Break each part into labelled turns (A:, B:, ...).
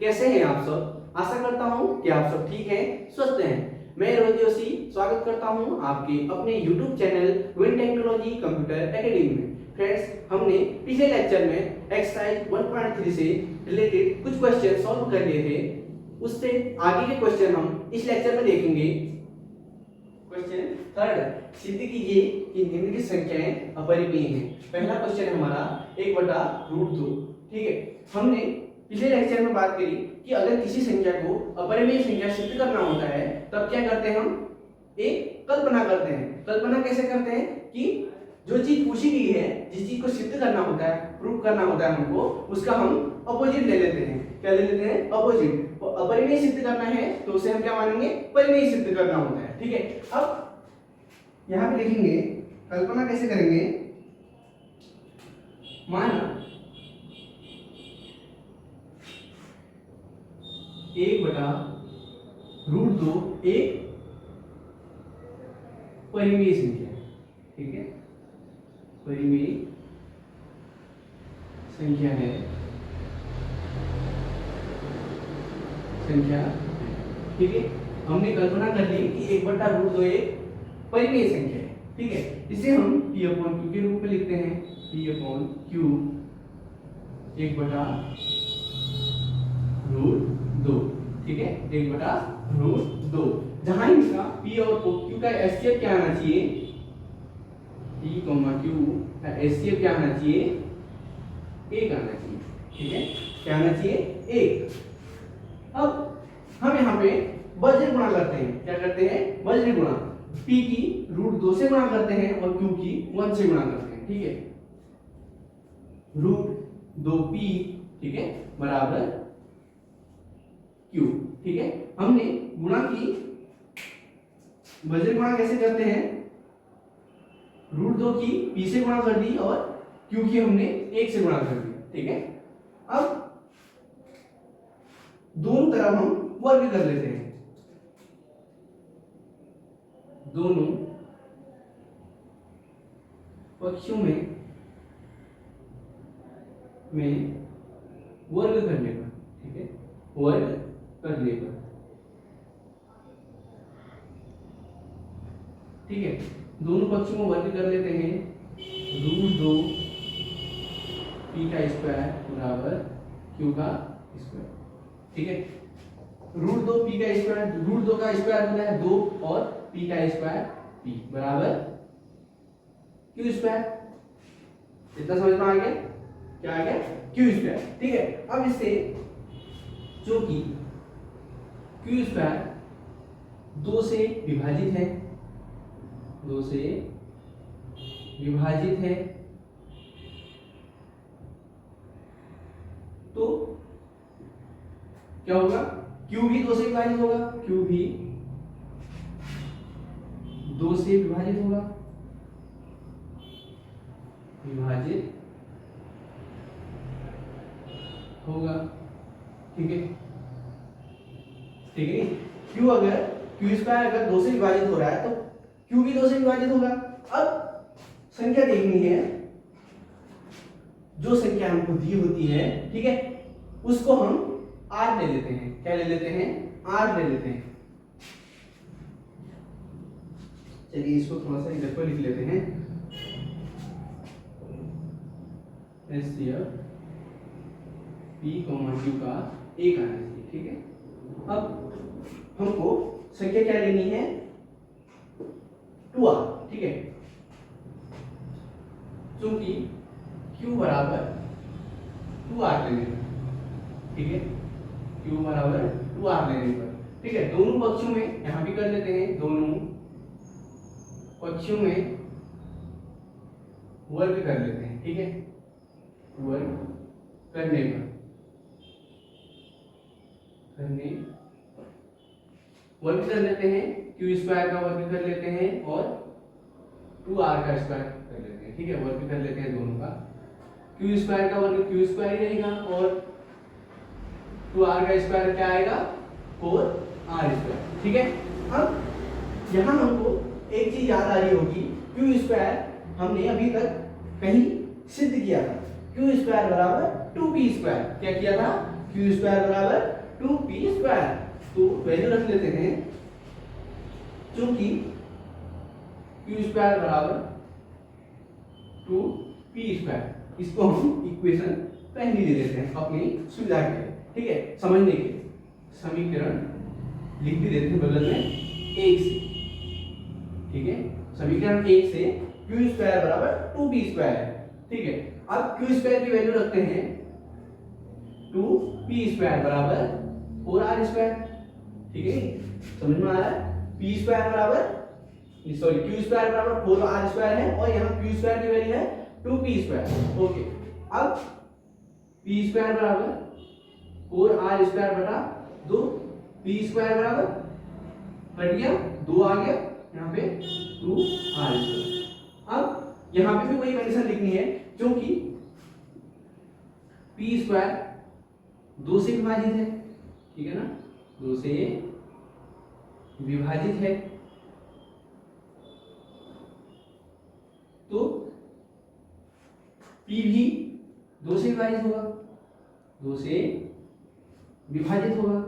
A: कैसे हैं आप सब? आशा करता हूं कि आप सब ठीक हैं, स्वस्थ हैं। मैं रोहित जोशी स्वागत करता हूं आपके अपने YouTube channel win technology computer academy में। फ्रेंड्स, हमने पिछले लेक्चर में एक्सरसाइज 1.3 से रिलेटेड कुछ क्वेश्चन सॉल्व कर लिए थे। उससे आगे के क्वेश्चन हम इस लेक्चर में देखेंगे। क्वेश्चन थर्ड, सिद्ध कीजिए कि निम्नलिखित संख्याएं अपरिमेय हैं। पहला क्वेश्चन हमारा 1/√2। ठीक है, हमने पिछले लेक्चर में बात करी कि अगर किसी संख्या को अपरिमेय संख्या सिद्ध करना होता है तब क्या करते हैं, हम एक कल्पना करते हैं। कल्पना कैसे करते हैं कि जो चीज पूछी गई है, जिस चीज को सिद्ध करना होता है, प्रूव करना होता है हमको, उसका हम अपोजिट ले लेते हैं। क्या ले लेते हैं? अपोजिट। अपरिमेय सिद्ध करना है तो उसे हम क्या मानेंगे? परिमेय सिद्ध करना होता है। ठीक है, अब यहां पे लिखेंगे कल्पना कैसे करेंगे। माना 1/√2 एक परिमेय संख्या है। ठीक है, परिमेय संख्या है, संख्या। ठीक है, हमने कल्पना कर ली कि 1/√2 एक परिमेय संख्या है। ठीक है, इसे हम P/Q के रूप में लिखते हैं। P/Q 1/√2। ठीक है, 1/√2। जहां इनका P और Q का एचसीएफ क्या आना चाहिए? P, Q का एचसीएफ क्या आना चाहिए? 1 आना चाहिए। ठीक है, क्या आना चाहिए? 1। अब हम यहाँ पे वज्र गुणा करते हैं। क्या करते हैं? वज्र गुणा। P की √2 से गुणा करते हैं और Q की 1 से गुणा करते हैं। ठीक है, √2P, ठीक है, बराबर Q। ठीक है, हमने गुणा की, वज्र गुणा कैसे करते हैं? √2 की P से गुणा कर दी और Q की हमने 1 से गुणा कर दी। ठीक है, अब दोनों तरफ हम वर्ग कर लेते हैं। दोनों पक्षों में वर्ग करने पर, ठीक है, वर्ग करने पर, ठीक है, दोनों पक्षों में वर्ग कर लेते हैं। √2P का स्क्वायर बराबर Q का स्क्वायर। ठीक है, √2P का स्क्वायर, √2 का स्क्वायर होता है 2 और P का स्क्वायर P बराबर Q स्क्वायर। इतना समझ में आ गया? क्या आ गया? Q square. ठीक है, अब इससे जो कि Q स्क्वायर 2 से विभाजित है, 2 से विभाजित है, तो क्या होगा? Q भी 2 से विभाजित होगा, Q भी 2 से विभाजित होगा, विभाजित होगा। ठीक है, ठीक है, Q अगर Q स्क्वायर अगर 2 से विभाजित हो रहा है तो Q भी 2 से विभाजित होगा। अब संख्या देखनी है, जो संख्या हमको दी होती है, ठीक है, उसको हम R ले लेते हैं। क्या ले लेते हैं? R ले लेते हैं। चलिए इसको थोड़ा सा इधर पर लिख लेते हैं। एचसीएफ P, Q का 1 आना चाहिए। ठीक है, अब हमको संख्या क्या लेनी है? 2R। ठीक है, क्योंकि Q बराबर 2R लेने पर, ठीक है, Q बराबर 2R लेने पर, ठीक है, दोनों पक्षों में यहां भी कर लेते हैं। दोनों पक्षों में वर्ग कर लेते हैं। ठीक है, वर्ग करने पर, वर्ग कर लेते हैं। Q स्क्वायर का वर्ग कर लेते हैं और 2R का स्क्वायर कर लेते हैं। ठीक है, वर्ग कर लेते हैं दोनों का। Q स्क्वायर का वर्ग Q स्क्वायर ही रहेगा और 2R का स्क्वायर क्या आएगा? 4R square. ठीक है, अब यहाँ हमको एक चीज याद आ रही होगी, Q स्क्वायर हमने अभी तक कहीं सिद्ध किया था। Q स्क्वायर बराबर 2P स्क्वायर। क्या किया था? क्यू स्क्वायर बराबर 2p स्क्वायर। तो वैल्यू रख लेते हैं, चूंकि क्यू स्क्वायर बराबर 2p स्क्वायर, इसको हम इक्वेशन पहली दे देते हैं अपनी सुविधा के लिए, ठीक है, समझने के लिए। समीकरण लिख भी देते हैं बगल में 1 से, ठीक है। समीकरण 1 से क्यू स्क्वायर बराबर 2p स्क्वायर है, ठीक है। अब क्यू स्क्वायर की वैल्यू रखते हैं 2p स्क्वायर बराबर 4r स्क्वायर, ठीक है, समझ में आ रहा है। p स्क्वायर बराबर सॉरी क्यू स्क्वायर बराबर 4r स्क्वायर है और यहाँ क्यू स्क्वायर की वैल्यू है 2p स्क्वायर, ओके। अब p स्क्वायर बराबर 4r स्क्वायर बटा 2, p स्क्वायर बराबर कट गया 2 आ गया यहाँ पे 2r स्क्वायर। अब यहाँ पे भी वही कंडीशन लिखनी है, क्योंकि p स्क्वायर 2 से विभाजित है, ठीक है ना, 2 से विभाजित है, तो p भी 2 से विभाजित होगा, 2 से विभाजित होगा,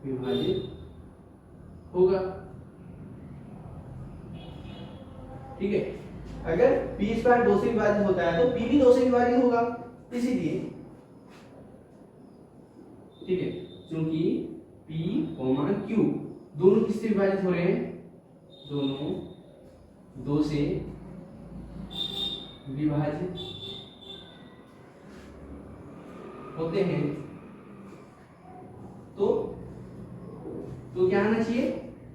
A: विभाजित होगा, ठीक है। अगर p स्क्वायर 2 से विभाजित होता है तो p भी 2 से विभाजित होगा, इसीलिए, ठीक है, क्योंकि p, q दोनों किससे विभाजित हो रहे हैं, दोनों 2 से विभाजित होते हैं, तो क्या आना चाहिए,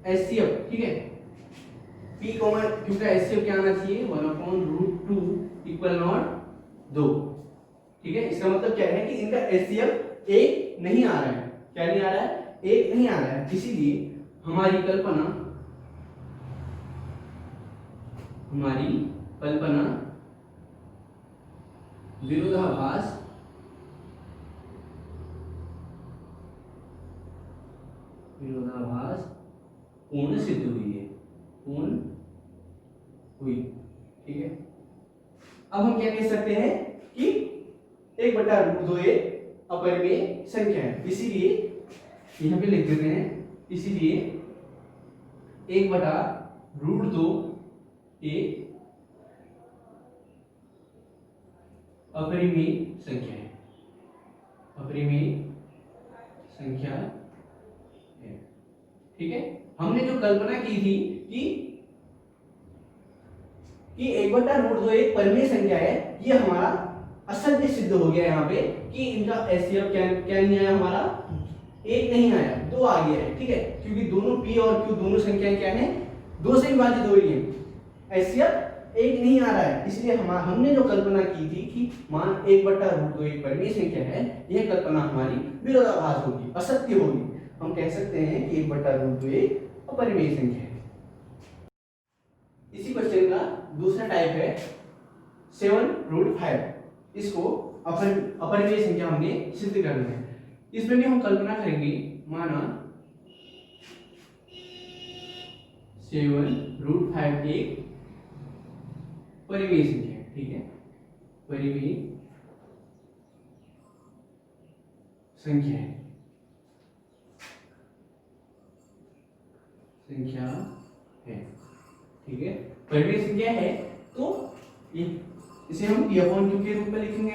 A: HCF, ठीक है। p, q का HCF क्या आना चाहिए, 1/√2 इक्वल नॉट 2, ठीक है। इसका मतलब क्या है कि इनका HCF 1 नहीं आ रहा है, क्या नहीं आ रहा है, 1 नहीं आ रहा है, इसीलिए हमारी कल्पना विरोधाभास पूर्ण सिद्ध हुई है, पूर्ण हुई, ठीक है। अब हम क्या कह सकते हैं कि 1/√2 एक अपरिमेय संख्या है, इसीलिए यहाँ पे लिख देते हैं, इसीलिए 1/√2 एक अपरिमेय संख्या है, अपरिमेय संख्या है, ठीक है। हमने जो कल्पना की थी कि 1/√2 एक परिमेय संख्या है, ये हमारा असत्य सिद्ध हो गया यहाँ पे कि इनका HCF क्या नहीं आया, हमारा 1 नहीं आया, 2 आ गया है, ठीक है, क्योंकि दोनों p और q दोनों संख्याएं क्या है, 2 से विभाजित हो रही है, HCF 1 नहीं आ रहा है, इसलिए हमने जो कल्पना की थी कि मान 1/√2 एक परिमेय संख्या है, यह कल्पना हमारी विरोधाभास होगी, असत्य होगी। हम कह सकते हैं कि 1/√2 एक अपरिमेय संख्या है। इसी क्वेश्चन का दूसरा टाइप है 7√5, इसको अपरिमेय संख्या हमने सिद्ध करना है। इसमें भी हम कल्पना करेंगे, माना 7√5 एक परिमेय संख्या है, ठीक है, परिमेय संख्या है, ठीक है, परिमेय संख्या है, तो इसे हम p/q के रूप में लिखेंगे।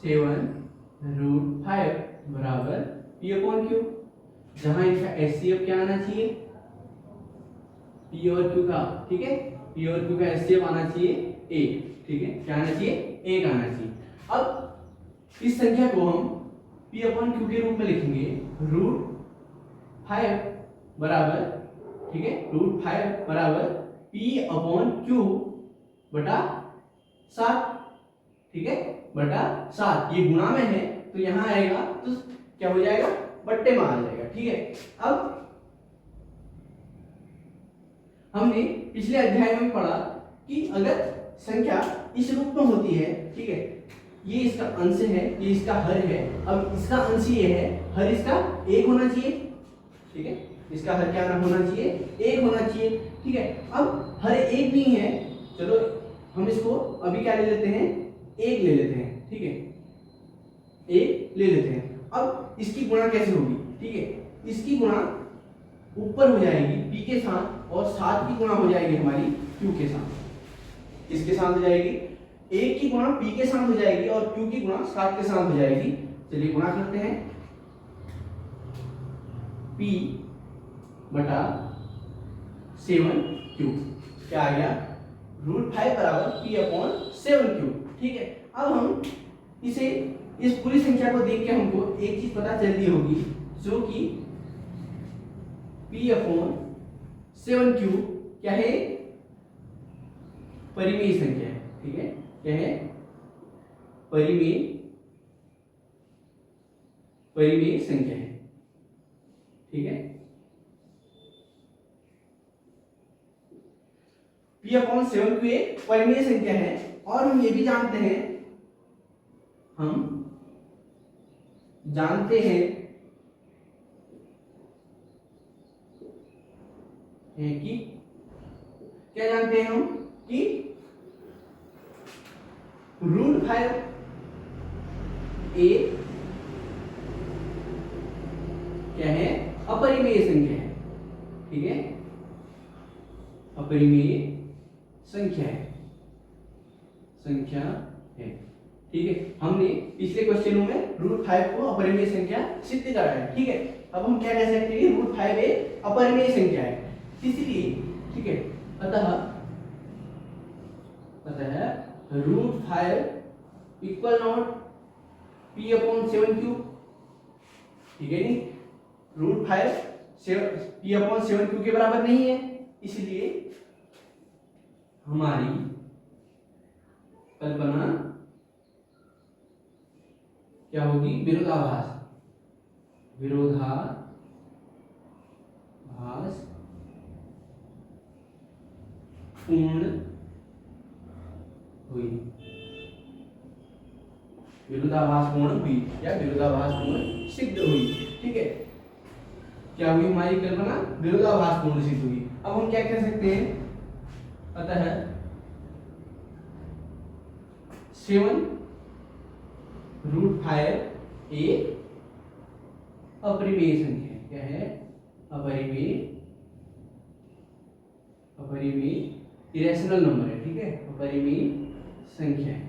A: 7√5 बराबर p/q, जहां इसका HCF क्या आना चाहिए, p और q का, ठीक है, p और q का HCF आना चाहिए 1, ठीक है, क्या आना चाहिए, 1 आना चाहिए। अब इस संख्या को हम p/q के रूप में लिखेंगे, √5 बराबर, ठीक है, √5 बराबर p/q बटा 7, ठीक है, बटा 7, ये गुणा में है तो यहाँ आएगा तो क्या हो जाएगा, बट्टे में आ जाएगा, ठीक है। अब हमने पिछले अध्याय में पढ़ा कि अगर संख्या इस रूप में होती है, ठीक है, ये इसका अंश है, ये इसका हर है, अब इसका अंश ये है, हर इसका 1 होना चाहिए, ठीक है, इसका हर क्या होना चाहिए, 1 होना चाहिए, ठीक है। अब हर 1 नहीं है, चलो हम इसको अभी क्या ले लेते हैं, 1 ले लेते हैं, ठीक है, 1 ले लेते हैं। अब इसकी गुणा कैसे होगी, ठीक है, इसकी गुणा ऊपर हो जाएगी p के साथ और 7 की गुणा हो जाएगी हमारी q के साथ। इसके साथ हो जाएगी 1 की गुणा p के साथ हो जाएगी और q की गुणा 7 के साथ हो जाएगी। चलिए गुणा करते हैं, p बटा 7q क्या आ गया, √5 बराबर p/7q। ठीक है, अब हम इसे इस पूरी संख्या को देख के हमको एक चीज पता चल रही होगी, जो कि p/7q क्या है, परिमेय संख्या है। ठीक है, क्या है, परिमेय संख्या है। ठीक है, p/7q एक परिमेय संख्या है और हम ये भी जानते हैं, कि क्या जानते हैं हम कि √5 एक क्या है, अपरिमेय संख्या है। ठीक है, अपरिमेय संख्या है। ठीक है, हमने पिछले क्वेश्चनों में √5 को अपरिमेय संख्या सिद्ध करा है। ठीक है, अब हम क्या कह सकते हैं, √5 एक अपरिमेय संख्या है, इसलिए ठीक है, अतः √5 इक्वल नॉट p/7q। ठीक है, नहीं, √5 p/7q के बराबर नहीं है, इसलिए हमारी कल्पना क्या होगी, विरोधाभास पूर्ण हुई, या विरोधाभास पूर्ण सिद्ध हुई। ठीक है, क्या हुई, हमारी कल्पना विरोधाभास पूर्ण सिद्ध हुई। अब हम क्या कह सकते हैं, अतः 7 √5 एक अपरिमेय संख्या है। क्या है, अपरिमेय इरेशनल नंबर है। ठीक है, अपरिमेय संख्या है।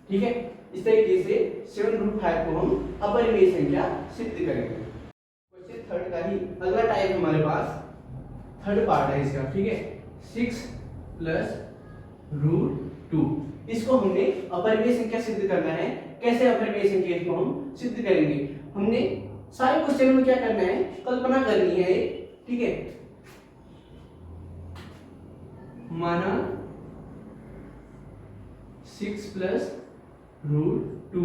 A: ठीक है, इस तरीके से 7 √5 को हम अपरिमेय संख्या सिद्ध करेंगे। क्वेश्चन थर्ड का ही अगला टाइप हमारे पास, थर्ड पार्ट है इसका। ठीक है, 6 + √2, इसको हमने अपरिमेय संख्या सिद्ध करना है। कैसे अपरिमेय संख्या को हम सिद्ध करेंगे, हमने सारे क्वेश्चन में क्या करना है, कल्पना करनी है। ठीक है, माना 6 + √2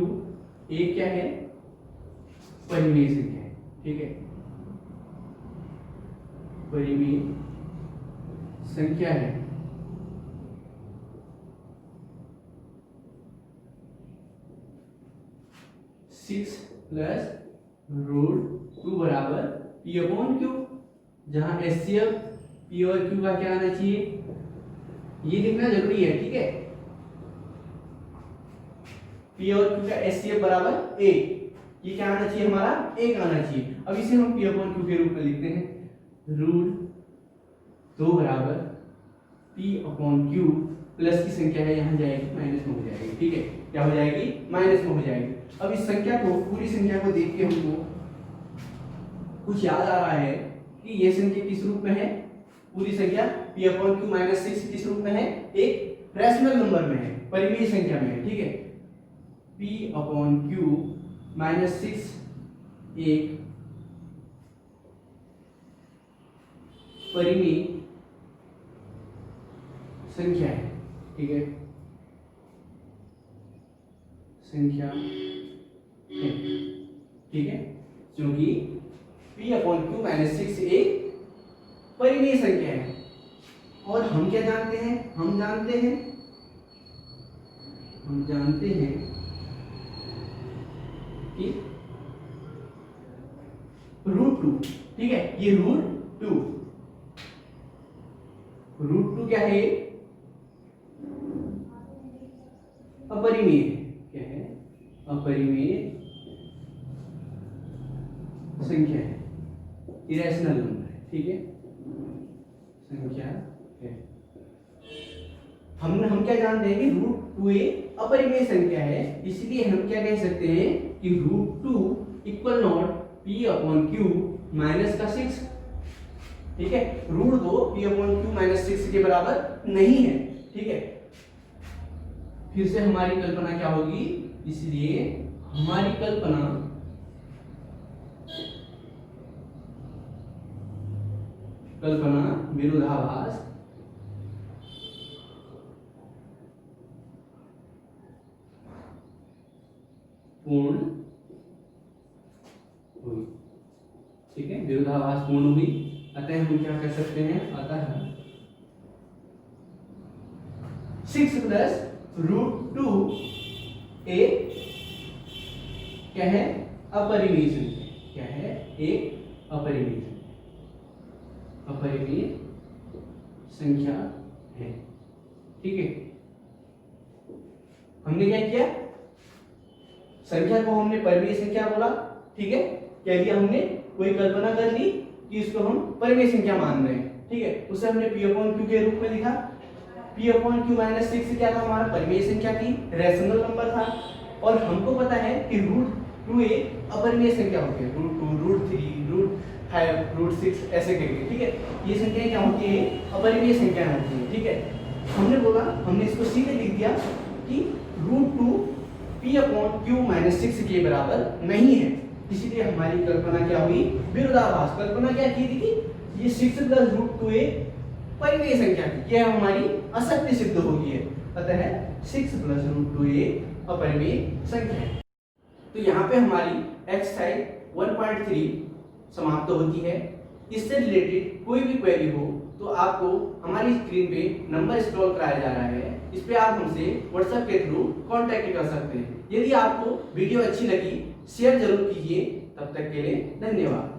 A: एक क्या है, परिमेय संख्या है। ठीक है, परिमेय संख्या है। सिक्स + √2 बराबर p/q, जहां HCF p और q का क्या आना चाहिए, ये लिखना जरूरी है। ठीक है, p और q का HCF बराबर 1, ये क्या आना चाहिए, हमारा 1 आना चाहिए। अब इसे हम p/q के रूप में लिखते हैं, √2 बराबर p/q, प्लस की संख्या है, यहाँ जाएगी माइनस में हो जाएगी। ठीक है, क्या हो जाएगी, माइनस में हो जाएगी। अब इस संख्या को, पूरी संख्या को देख के हमको कुछ याद आ रहा है कि ये संख्या किस रूप में है, पूरी संख्या p/q - 6 किस रूप में है, एक रैशनल नंबर में है, परिमेय संख्या में है। ठीक है, p/q - 6 एक परिमेय संख्या है। ठीक है, संख्या है। ठीक है, क्योंकि p/q - 6 एक परिमेय संख्या है। और हम क्या जानते हैं, हम जानते हैं कि √2, ठीक है, ये √2 क्या है, अपरिमेय है। क्या है? अपरिमेय संख्या है, इरेशनल नंबर है। ठीक है, संख्या है। हम क्या जानते हैं कि √2a अपरिमेय संख्या है, इसलिए हम क्या कह सकते हैं कि √2 इक्वल नॉट p/q माइनस का 6। ठीक है, √2 p/q माइनस 6 के बराबर नहीं है। ठीक है, फिर से हमारी कल्पना क्या होगी, इसलिए हमारी कल्पना विरोधाभास पूर्ण हुई। ठीक है, विरोधाभास पूर्ण हुई। अतः हम क्या कर सकते हैं, अतः 6 प्लस √2a क्या है, अपरिमेय संख्या। क्या है? एक अपरिमेय संख्या है। ठीक है, हमने क्या किया, संख्या को हमने परिमेय संख्या बोला। ठीक है, कह दिया हमने, कोई कल्पना कर ली कि इसको हम परिमेय संख्या मान रहे हैं। ठीक है, उसे हमने p/q के रूप में लिखा। p/q माइनस 6 क्या था, हमारा परिमेय संख्या थी, रैशनल नंबर था। और हमको पता है कि √2a अपरिमेय संख्या होती है, √2, √3, √5, √6 ऐसे करके। ठीक है, ये संख्याएं क्या होती है, अपरिमेय संख्याएं होती है। ठीक है, हमने बोला, हमने इसको सीधे लिख दिया कि √2 p/q माइनस 6 के बराबर नहीं है, इसलिए हमारी कल्पना क्या हुई, विरोधाभास। कल्पना क्या की थी कि ये 6 प्लस √2a परिमेय संख्या थी, यह हमारी असत्य सिद्ध होगी है। अतः 6 प्लस √2a अपरिमेय संख्या है। तो यहाँ पे हमारी एक्सरसाइज 1.3 समाप्त होती है। इससे रिलेटेड कोई भी क्वेरी हो तो आपको हमारी स्क्रीन पे नंबर स्क्रॉल कराया जा रहा है, इस पे आप हमसे व्हाट्सएप के थ्रू कांटेक्ट कर सकते हैं। यदि आपको वीडियो अच्छी लगी शेयर जरूर कीजिए। तब तक के लिए धन्यवाद।